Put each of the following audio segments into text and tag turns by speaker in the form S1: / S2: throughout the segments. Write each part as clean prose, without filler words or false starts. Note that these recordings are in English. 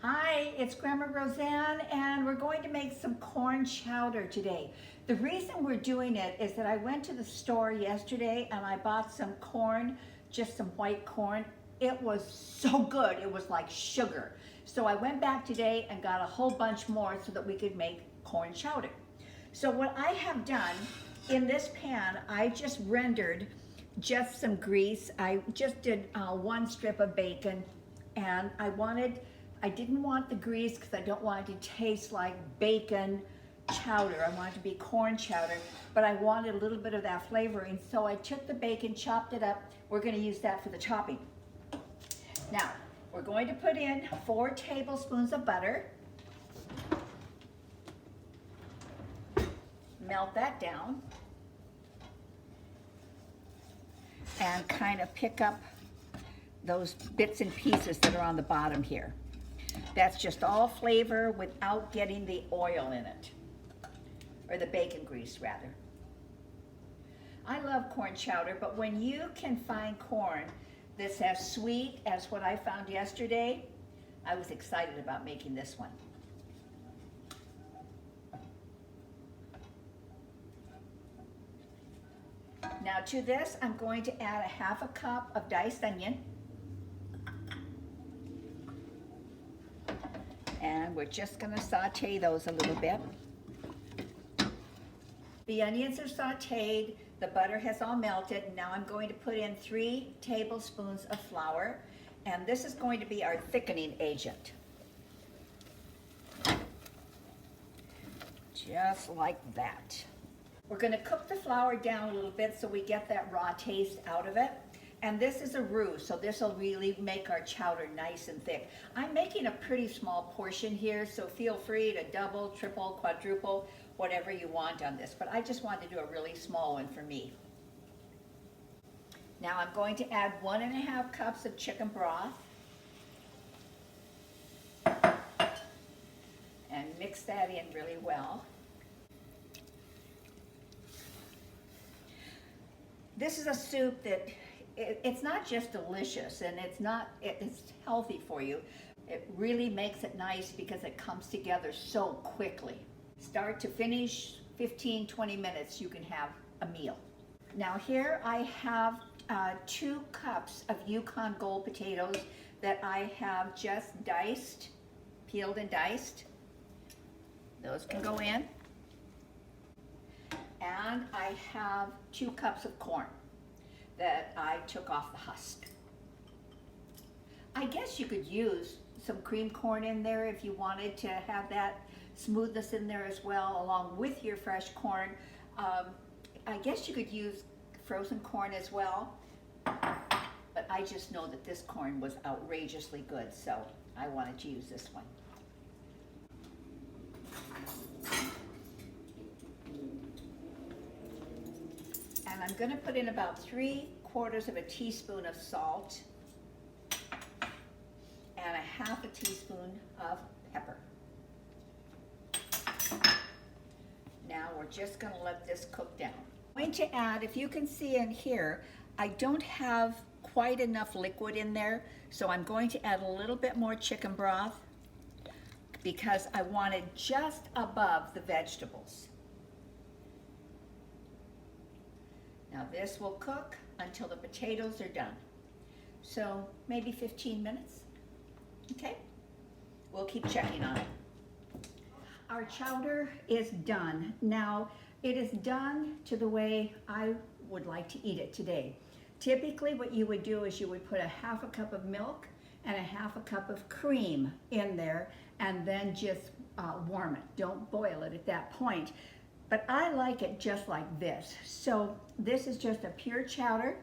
S1: Hi, it's Grandma Roseanne, and we're going to make some corn chowder today. The reason we're doing it is that I went to the store yesterday and I bought some corn, just some white corn. It was so good, it was like sugar. So I went back today and got a whole bunch more so that we could make corn chowder. So what I have done in this pan, I just rendered just some grease. I just did one strip of bacon, and I didn't want the grease because I don't want it to taste like bacon chowder. I want it to be corn chowder, but I wanted a little bit of that flavoring. So I took the bacon, chopped it up. We're going to use that for the topping. Now, we're going to put in 4 tablespoons of butter. Melt that down. And kind of pick up those bits and pieces that are on the bottom here. That's just all flavor without getting the oil in it, or the bacon grease rather. I love corn chowder, but when you can find corn that's as sweet as what I found yesterday, I was excited about making this one. Now to this, I'm going to add a 1/2 cup of diced onion. And we're just going to saute those a little bit. The onions are sauteed, the butter has all melted. Now I'm going to put in 3 tablespoons of flour, and this is going to be our thickening agent. Just like that. We're going to cook the flour down a little bit so we get that raw taste out of it. And this is a roux, so this will really make our chowder nice and thick. I'm making a pretty small portion here, so feel free to double, triple, quadruple, whatever you want on this. But I just wanted to do a really small one for me. Now I'm going to add 1½ cups of chicken broth. And mix that in really well. This is a soup that it's not just delicious, and it's healthy for you. It really makes it nice because it comes together so quickly. Start to finish, 15-20 minutes, you can have a meal. Now here I have 2 cups of Yukon Gold potatoes that I have just diced, peeled and diced. Those can go in. And I have 2 cups of corn that I took off the husk. I guess you could use some cream corn in there if you wanted to have that smoothness in there as well, along with your fresh corn. I guess you could use frozen corn as well, but I just know that this corn was outrageously good, so I wanted to use this one. And I'm going to put in about 3/4 of a teaspoon of salt and a 1/2 teaspoon of pepper. Now we're just going to let this cook down. I'm going to add, if you can see in here, I don't have quite enough liquid in there, so I'm going to add a little bit more chicken broth because I want it just above the vegetables. Now this will cook until the potatoes are done. So maybe 15 minutes, okay? We'll keep checking on it. Our chowder is done. Now it is done to the way I would like to eat it today. Typically what you would do is you would put a 1/2 cup of milk and a 1/2 cup of cream in there and then just warm it. Don't boil it at that point. But I like it just like this. So this is just a pure chowder,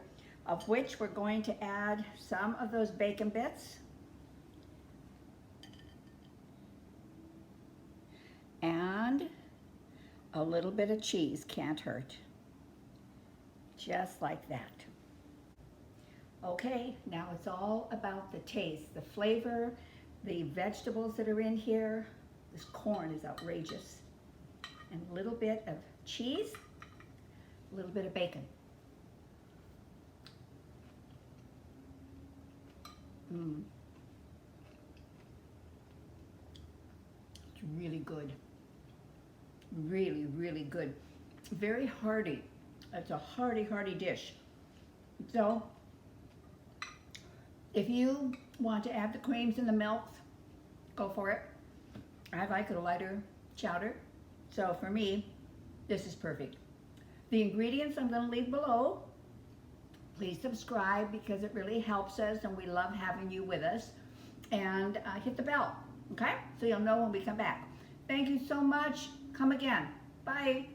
S1: of which we're going to add some of those bacon bits. And a little bit of cheese, can't hurt. Just like that. Okay, now it's all about the taste, the flavor, the vegetables that are in here. This corn is outrageous. And a little bit of cheese, a little bit of bacon. It's really good. Really, really good. Very hearty. It's a hearty, hearty dish. So, if you want to add the creams and the milk, go for it. I like it a lighter chowder. So for me, this is perfect. The ingredients I'm going to leave below. Please subscribe because it really helps us and we love having you with us. And hit the bell, okay? So you'll know when we come back. Thank you so much. Come again. Bye.